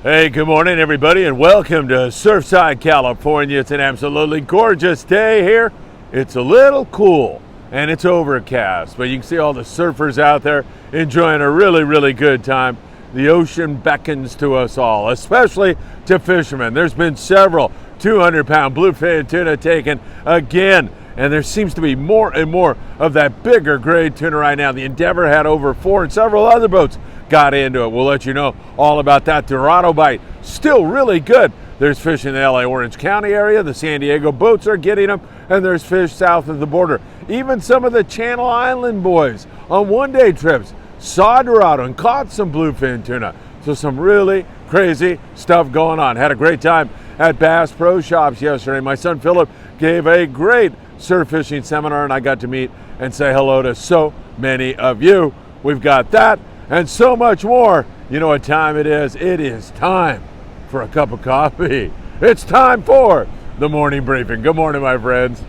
Hey, good morning, everybody, and welcome to Surfside, California. It's an absolutely gorgeous day here. It's a little cool, and it's overcast, but you can see all the surfers out there enjoying a really, really good time. The ocean beckons to us all, especially to fishermen. There's been several 200-pound bluefin tuna taken again, and there seems to be more and more of that bigger grade tuna right now. The Endeavor had over 4, and several other boats got into it. We'll let you know all about that. Dorado bite, still really good. There's fish in the LA Orange County area. The San Diego boats are getting them, and there's fish south of the border. Even some of the Channel Island boys on one-day trips saw Dorado and caught some bluefin tuna. So some really crazy stuff going on. Had a great time at Bass Pro Shops yesterday. My son Philip gave a great surf fishing seminar, and I got to meet and say hello to so many of you. We've got that and so much more. You know what time it is? It is time for a cup of coffee. It's time for the morning briefing. Good morning, my friends.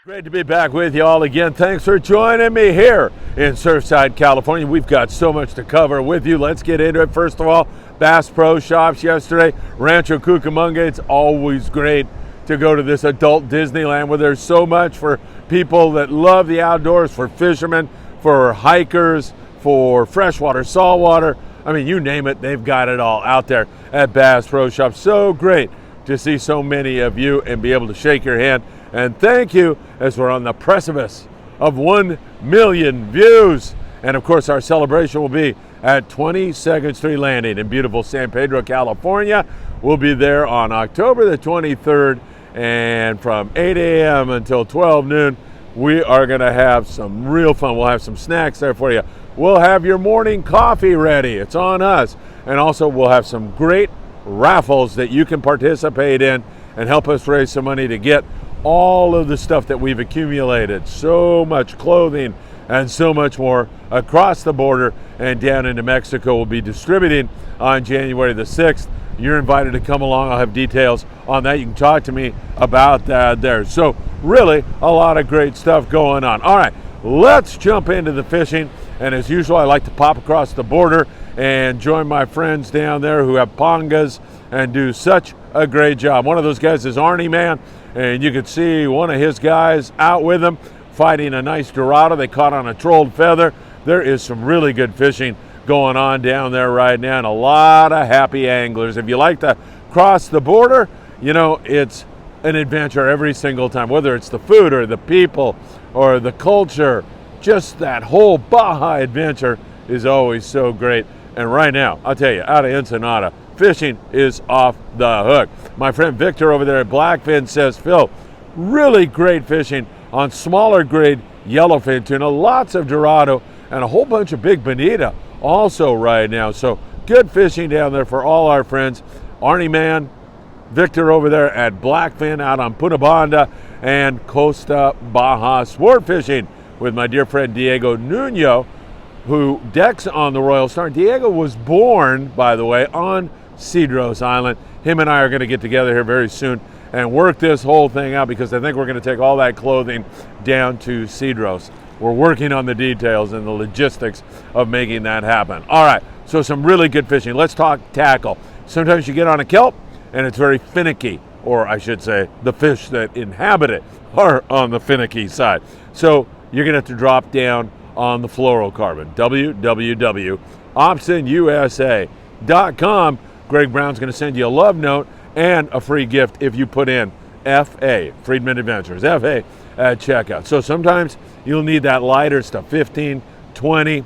Great to be back with you all again. Thanks for joining me here in Surfside, California. We've got so much to cover with you. Let's get into it. First of all, Bass Pro Shops yesterday, Rancho Cucamonga. It's always great to go to this adult Disneyland where there's so much for people that love the outdoors, for fishermen, for hikers, for freshwater, saltwater. I mean, you name it, they've got it all out there at Bass Pro Shops. So great to see so many of you and be able to shake your hand. And thank you, as we're on the precipice of 1 million views. And of course, our celebration will be at 22nd Street Landing in beautiful San Pedro, California. We'll be there on October the 23rd, and from 8 a.m. until 12 noon, we are gonna have some real fun. We'll have some snacks there for you. We'll have your morning coffee ready. It's on us. And also, we'll have some great raffles that you can participate in and help us raise some money to get all of the stuff that we've accumulated, so much clothing and so much more across the border and down into Mexico. We'll be distributing on January the 6th. You're invited to come along. I'll have details on that. You can talk to me about that there. So really a lot of great stuff going on. All right, let's jump into the fishing. And as usual, I like to pop across the border and join my friends down there who have pangas and do such a great job. One of those guys is Arnie Man, and you can see one of his guys out with him fighting a nice Dorado they caught on a trolled feather. There is some really good fishing going on down there right now, and a lot of happy anglers. If you like to cross the border, you know, it's an adventure every single time, whether it's the food or the people or the culture. Just that whole Baja adventure is always so great. And right now, I'll tell you, out of Ensenada, fishing is off the hook. My friend Victor over there at Blackfin says, Phil, really great fishing on smaller grade yellowfin tuna, lots of Dorado, and a whole bunch of big bonita also right now. So good fishing down there for all our friends. Arnie Man, Victor over there at Blackfin out on Punta Banda, and Costa Baja Sport Fishing with my dear friend Diego Nuno, who decks on the Royal Star. Diego was born, by the way, on Cedros Island. Him and I are going to get together here very soon and work this whole thing out, because I think we're going to take all that clothing down to Cedros. We're working on the details and the logistics of making that happen. All right, so some really good fishing. Let's talk tackle. Sometimes you get on a kelp and it's very finicky, or I should say the fish that inhabit it are on the finicky side. So you're going to have to drop down on the fluorocarbon. www.optionusa.com. Greg Brown's going to send you a love note and a free gift if you put in FA, Friedman Adventures, FA at checkout. So sometimes you'll need that lighter stuff, 15, 20.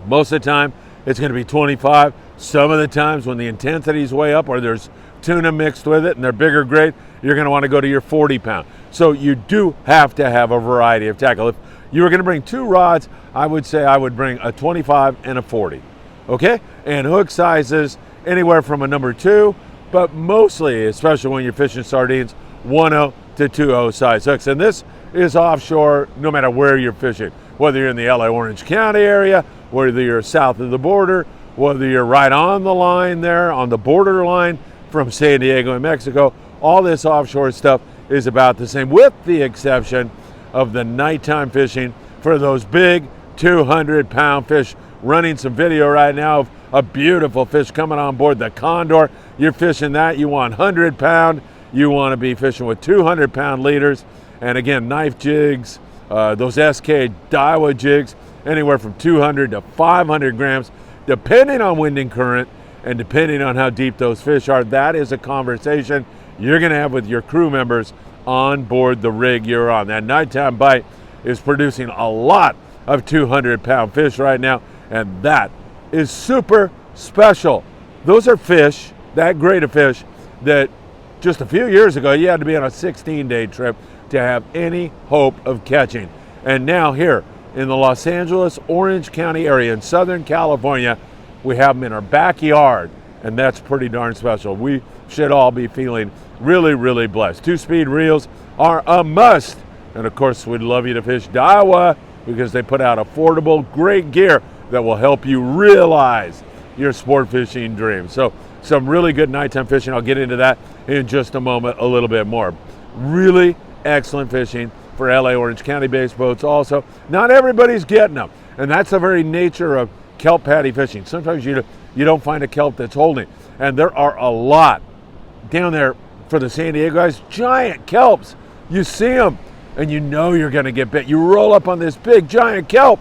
Most of the time it's going to be 25. Some of the times when the intensity is way up or there's tuna mixed with it and they're bigger grade, you're going to want to go to your 40 pound. So you do have to have a variety of tackle. If you were going to bring 2 rods, I would say I would bring a 25 and a 40. Okay? And hook sizes anywhere from a number 2, but mostly, especially when you're fishing sardines, 1/0 to 2/0 size hooks. And this is offshore no matter where you're fishing. Whether you're in the LA Orange County area, whether you're south of the border, whether you're right on the line there, on the border line from San Diego and Mexico, all this offshore stuff is about the same, with the exception of the nighttime fishing for those big 200-pound fish. Running some video right now of a beautiful fish coming on board, the condor. You're fishing that, you want 100-pound, you want to be fishing with 200-pound leaders. And again, knife jigs, those SK Daiwa jigs, anywhere from 200 to 500 grams, depending on wind and current and depending on how deep those fish are. That is a conversation you're going to have with your crew members on board the rig you're on. That nighttime bite is producing a lot of 200-pound fish right now, and that is super special. Those are fish, that grade of fish, that just a few years ago you had to be on a 16-day trip to have any hope of catching. And now here in the Los Angeles, Orange County area in Southern California, we have them in our backyard, and that's pretty darn special. We should all be feeling really, really blessed. 2-speed reels are a must. And of course, we'd love you to fish Daiwa because they put out affordable, great gear that will help you realize your sport fishing dreams. So some really good nighttime fishing. I'll get into that in just a moment a little bit more. Really excellent fishing for LA Orange County based boats also. Not everybody's getting them, and that's the very nature of kelp patty fishing. Sometimes you don't find a kelp that's holding, and there are a lot down there for the San Diego guys, giant kelps. You see them and you know you're going to get bit. You roll up on this big giant kelp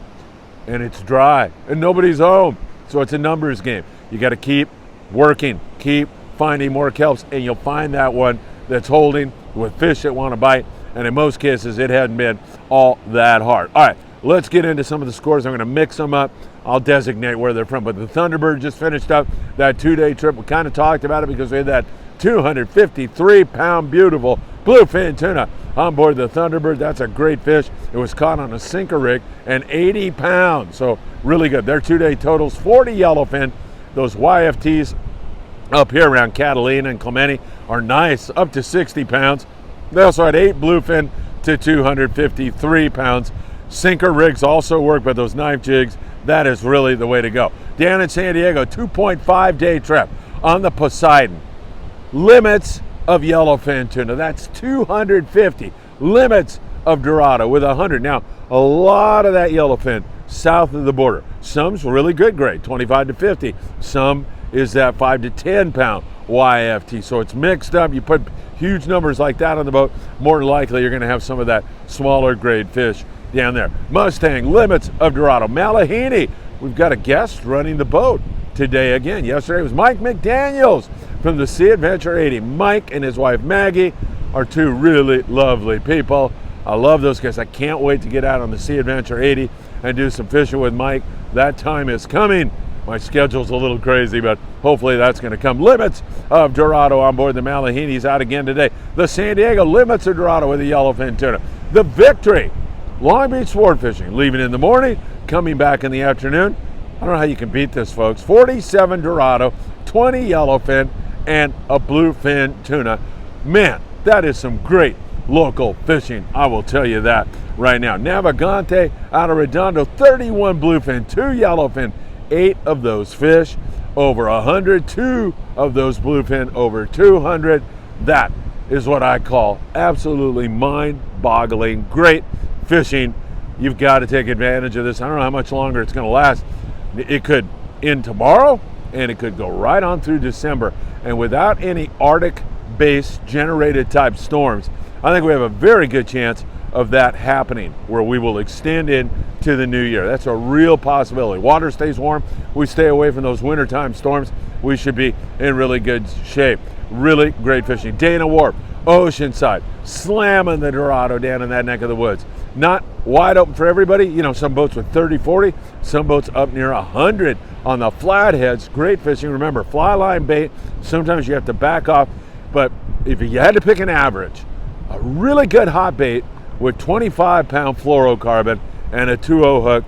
and it's dry and nobody's home. So it's a numbers game. You got to keep working, keep finding more kelps, and you'll find that one that's holding with fish that want to bite. And in most cases, it hadn't been all that hard. All right, let's get into some of the scores. I'm going to mix them up. I'll designate where they're from. But the Thunderbird just finished up that 2-day trip. We kind of talked about it because we had that 253-pound beautiful bluefin tuna on board the Thunderbird. That's a great fish. It was caught on a sinker rig and 80 pounds. So really good. Their 2-day totals, 40 yellowfin. Those YFTs up here around Catalina and Clemente are nice, up to 60 pounds. They also had 8 bluefin to 253 pounds. Sinker rigs also work, but those knife jigs, that is really the way to go. Down in San Diego, 2.5-day trip on the Poseidon. Limits of yellowfin tuna, that's 250. Limits of Dorado with 100. Now, a lot of that yellowfin south of the border. Some's really good grade, 25 to 50. Some is that 5 to 10 pound YFT. So it's mixed up. You put huge numbers like that on the boat, more than likely you're going to have some of that smaller grade fish down there. Mustang, limits of Dorado. Mahi-mahi, we've got a guest running the boat today again. Yesterday was Mike McDaniels from the Sea Adventure 80. Mike and his wife Maggie are two really lovely people. I love those guys. I can't wait to get out on the Sea Adventure 80 and do some fishing with Mike. That time is coming. My schedule's a little crazy, but hopefully that's going to come. Limits of Dorado on board the Mahi-mahi's out again today. The San Diego, limits of Dorado with the yellowfin tuna. The Victory, Long Beach sport fishing, leaving in the morning, coming back in the afternoon. I don't know how you can beat this, folks. 47 Dorado, 20 yellowfin, and a bluefin tuna. Man, that is some great local fishing, I will tell you that right now. Navigante out of Redondo, 31 bluefin, 2 yellowfin, 8 of those fish over 100, 2 of those bluefin over 200. That is what I call absolutely mind-boggling great fishing. You've got to take advantage of this. I don't know how much longer it's going to last. It could end tomorrow, and it could go right on through December. And without any Arctic-based generated type storms, I think we have a very good chance of that happening, where we will extend into the new year. That's a real possibility. Water stays warm. We stay away from those wintertime storms. We should be in really good shape. Really great fishing. Dana Wharf, Oceanside, slamming the Dorado down in that neck of the woods. Not wide open for everybody. You know, some boats with 30, 40, some boats up near 100 on the flatheads. Great fishing. Remember, fly line bait, sometimes you have to back off, but if you had to pick an average, a really good hot bait with 25-pound fluorocarbon and a 2-0 hook,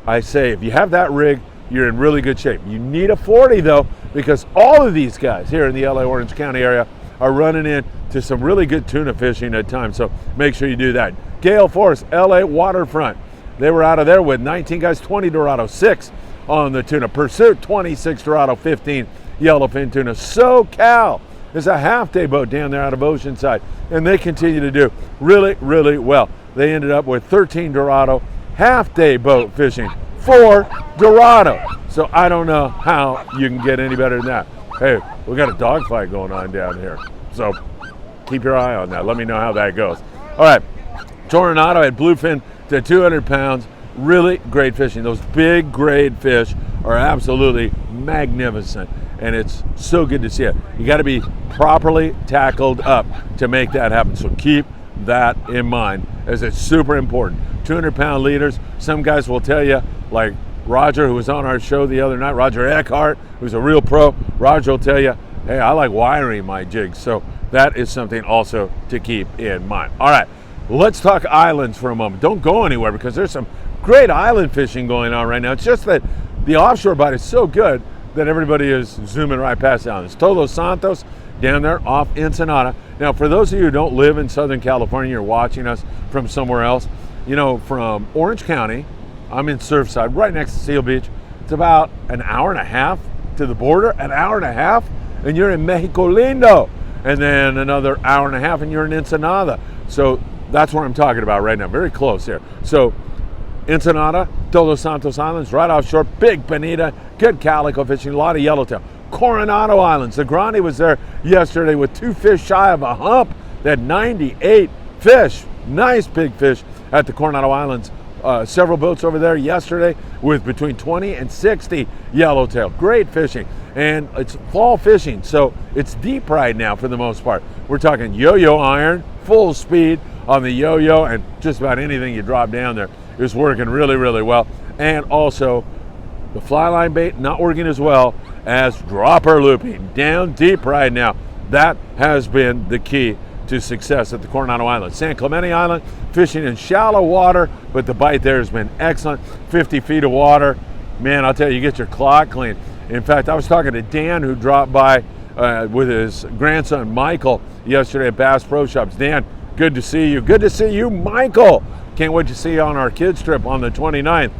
I say if you have that rig, you're in really good shape. You need a 40 though, because all of these guys here in the LA Orange County area are running into some really good tuna fishing at times, so make sure you do that. Gale Force, LA waterfront. They were out of there with 19 guys, 20 Dorado, 6 on the Tuna. Pursuit, 26 Dorado, 15 yellowfin tuna. SoCal is a half-day boat down there out of Oceanside, and they continue to do really, really well. They ended up with 13 Dorado, half-day boat fishing for Dorado. So I don't know how you can get any better than that. Hey, we got a dogfight going on down here, so keep your eye on that. Let me know how that goes. All right, Toronado had bluefin to 200 pounds. Really great fishing. Those big grade fish are absolutely magnificent, and it's so good to see it. You got to be properly tackled up to make that happen, so keep that in mind, as it's super important. 200-pound leaders. Some guys will tell you, like Roger, who was on our show the other night, Roger Eckhart, who's a real pro. Roger will tell you, hey, I like wiring my jigs. So that is something also to keep in mind. All right, let's talk islands for a moment. Don't go anywhere, because there's some great island fishing going on right now. It's just that the offshore bite is so good that everybody is zooming right past the islands. Todos Santos down there off Ensenada. Now, for those of you who don't live in Southern California, you're watching us from somewhere else, you know, from Orange County, I'm in Surfside, right next to Seal Beach. It's about an hour and a half to the border, an hour and a half, and you're in Mexico Lindo. And then another hour and a half, and you're in Ensenada. So that's what I'm talking about right now, very close here. So Ensenada, Todos Santos Islands, right offshore, big bonita, good calico fishing, a lot of yellowtail. Coronado Islands, the Grande was there yesterday with 2 fish shy of a hump. They had 98 fish, nice big fish at the Coronado Islands. Several boats over there yesterday with between 20 and 60 yellowtail. Great fishing, and it's fall fishing, so it's deep right now for the most part. We're talking yo-yo iron, full speed on the yo-yo, and just about anything you drop down there is working really, really well. And also the fly line bait not working as well as dropper looping down deep right now. That has been the key to success at the Coronado Islands. San Clemente Island, fishing in shallow water, but the bite there has been excellent. 50 feet of water, man, I'll tell you, you get your clock clean. In fact, I was talking to Dan, who dropped by with his grandson Michael yesterday at Bass Pro Shops. Dan, good to see you. Good to see you, Michael. Can't wait to see you on our kids trip on the 29th.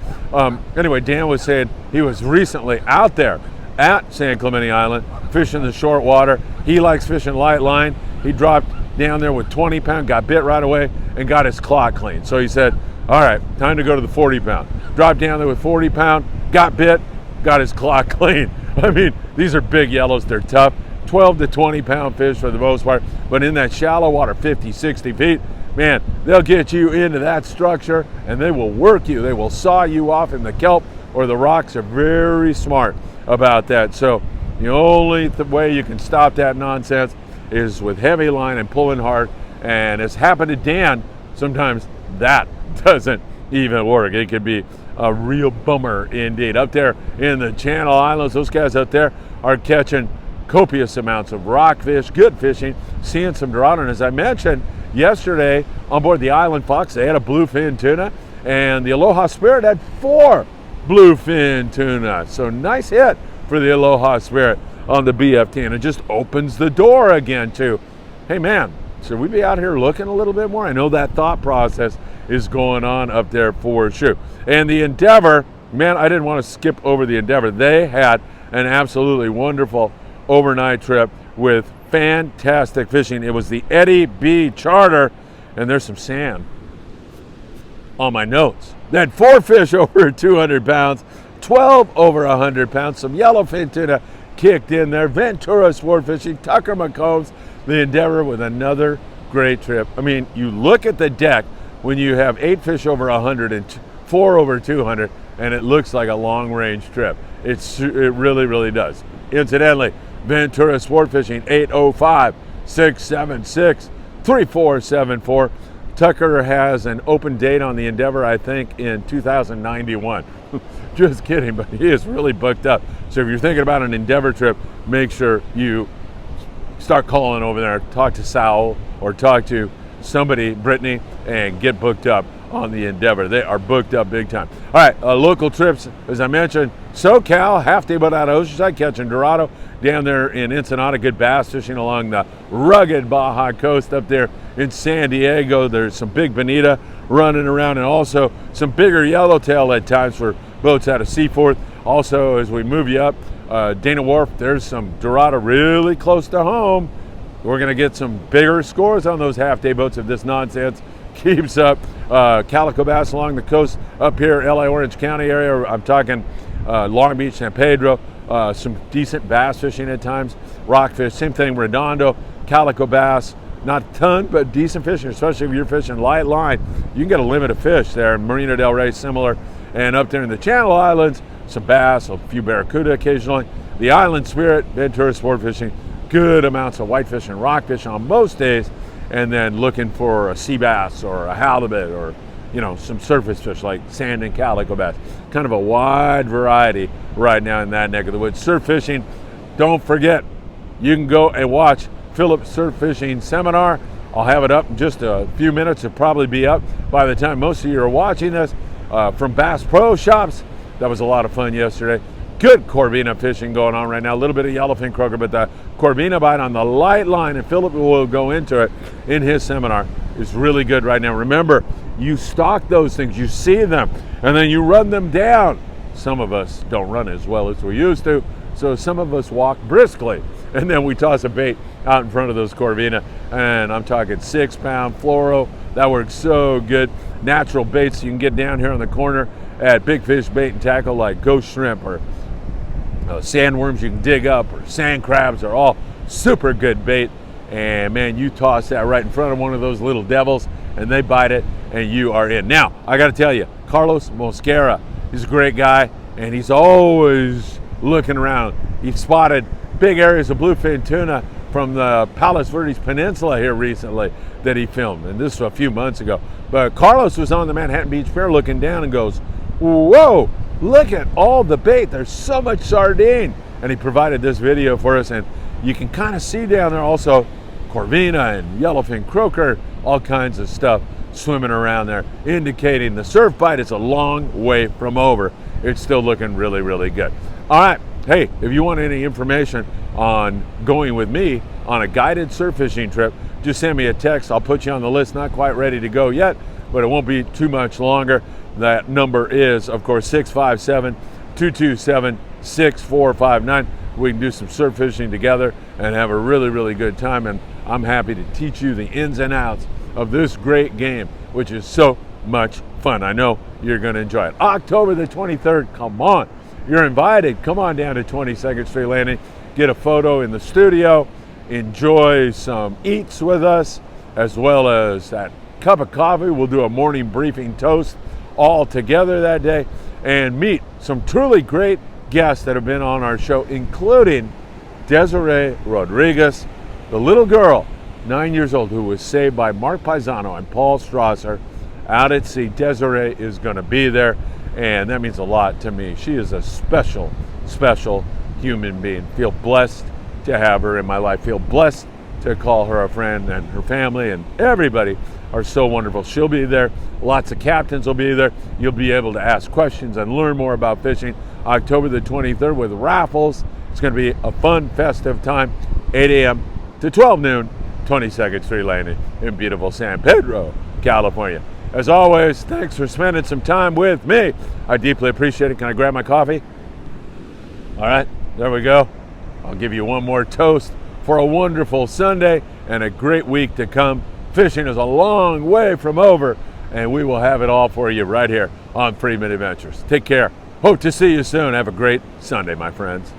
Anyway, Dan was saying he was recently out there at San Clemente Island fishing the short water. He likes fishing light line. He dropped down there with 20 pound, got bit right away, and got his clock clean. So he said, all right, time to go to the 40 pound. Dropped down there with 40 pound, got bit, got his clock clean. I mean, these are big yellows, they're tough. 12 to 20 pound fish for the most part, but in that shallow water, 50, 60 feet, man, they'll get you into that structure and they will work you. They will saw you off in the kelp or the rocks. Are very smart about that. So the only way you can stop that nonsense is with heavy line and pulling hard. And it's happened to Dan, sometimes that doesn't even work. It could be a real bummer indeed. Up there in the Channel Islands, those guys out there are catching copious amounts of rockfish, good fishing, seeing some Dorado. And as I mentioned yesterday, on board the Island Fox, they had a bluefin tuna, and the Aloha Spirit had 4 bluefin tuna. So nice hit for the Aloha Spirit on the BFT, and it just opens the door again to, hey man, should we be out here looking a little bit more? I know that thought process is going on up there for sure. And the Endeavor, man, I didn't want to skip over the Endeavor. They had an absolutely wonderful overnight trip with fantastic fishing. It was the Eddie B charter, and there's some sand on my notes. They had 4 fish over 200 pounds, 12 over 100 pounds, some yellowfin tuna kicked in there, Ventura sport fishing, Tucker McCombs, the Endeavor with another great trip. I mean, you look at the deck when you have 8 fish over 100 and 4 over 200, and it looks like a long-range trip. It really, really does. Incidentally, Ventura sport fishing, 805-676-3474. Tucker has an open date on the Endeavor, I think, in 2091. Just kidding, but he is really booked up. So if you're thinking about an Endeavor trip, make sure you start calling over there, talk to Sal or talk to somebody, Brittany, and get booked up on the Endeavor. They are booked up big time. All right, local trips, as I mentioned, SoCal, half-day boat out of Oceanside, catching Dorado down there in Ensenada, good bass fishing along the rugged Baja coast up there in San Diego. There's some big bonita running around, and also some bigger yellowtail at times for boats out of Seaforth. Also, as we move you up, Dana Wharf, there's some Dorado really close to home. We're going to get some bigger scores on those half-day boats if this nonsense keeps up. Calico bass along the coast up here, LA Orange County area. I'm talking Long Beach, San Pedro. Some decent bass fishing at times. Rockfish, same thing. Redondo, calico bass. Not a ton, but decent fishing, especially if you're fishing light line. You can get a limit of fish there. Marina del Rey, similar. And up there in the Channel Islands, some bass, a few barracuda occasionally. The Island Spirit, Ventura sport fishing, good amounts of whitefish and rockfish on most days. And then looking for a sea bass or a halibut or, you know, some surface fish like sand and calico bass. Kind of a wide variety right now in that neck of the woods. Surf fishing, don't forget, you can go and watch Philip's surf fishing seminar. I'll have it up in just a few minutes. It'll probably be up by the time most of you are watching this. From Bass Pro Shops, that was a lot of fun yesterday. Good Corvina fishing going on right now. A little bit of yellowfin croaker, but the Corvina bite on the light line, and Philip will go into it in his seminar, is really good right now. Remember, you stock those things, you see them, and then you run them down. Some of us don't run as well as we used to, so some of us walk briskly, and then we toss a bait out in front of those Corvina, and I'm talking 6-pound fluoro. That works so good. Natural baits you can get down here on the corner at Big Fish Bait and Tackle, like ghost shrimp or sandworms you can dig up, or sand crabs are all super good bait. And man, you toss that right in front of one of those little devils and they bite it and you are in. Now, I got to tell you, Carlos Mosquera, he's a great guy and he's always looking around. He spotted big areas of bluefin tuna from the Palos Verdes Peninsula here recently that he filmed, and this was a few months ago. But Carlos was on the Manhattan Beach Pier looking down and goes, whoa, look at all the bait, there's so much sardine. And he provided this video for us, and you can kind of see down there also Corvina and yellowfin croaker, all kinds of stuff swimming around there, indicating the surf bite is a long way from over. It's still looking really, really good. All right, hey, if you want any information on going with me on a guided surf fishing trip, just send me a text. I'll put you on the list. Not quite ready to go yet, but it won't be too much longer. That number is, of course, 657-227-6459. We can do some surf fishing together and have a really, really good time. And I'm happy to teach you the ins and outs of this great game, which is so much fun. I know you're going to enjoy it. October the 23rd, come on. You're invited. Come on down to 22nd Street Landing. Get a photo in the studio. Enjoy some eats with us, as well as that cup of coffee. We'll do a morning briefing toast all together that day and meet some truly great guests that have been on our show, including Desiree Rodriguez, the little girl, 9 years old, who was saved by Mark Paisano and Paul Strasser out at sea. Desiree is going to be there, and that means a lot to me. She is a special, special human being. Feel blessed to have her in my life. Feel blessed to call her a friend, and her family and everybody are so wonderful. She'll be there. Lots of captains will be there. You'll be able to ask questions and learn more about fishing. October the 23rd with raffles. It's going to be a fun, festive time. 8 a.m. to 12 noon, 22nd Street Landing in beautiful San Pedro, California. As always, thanks for spending some time with me. I deeply appreciate it. Can I grab my coffee? All right, there we go. I'll give you one more toast for a wonderful Sunday and a great week to come. Fishing is a long way from over, and we will have it all for you right here on Friedman Adventures. Take care. Hope to see you soon. Have a great Sunday, my friends.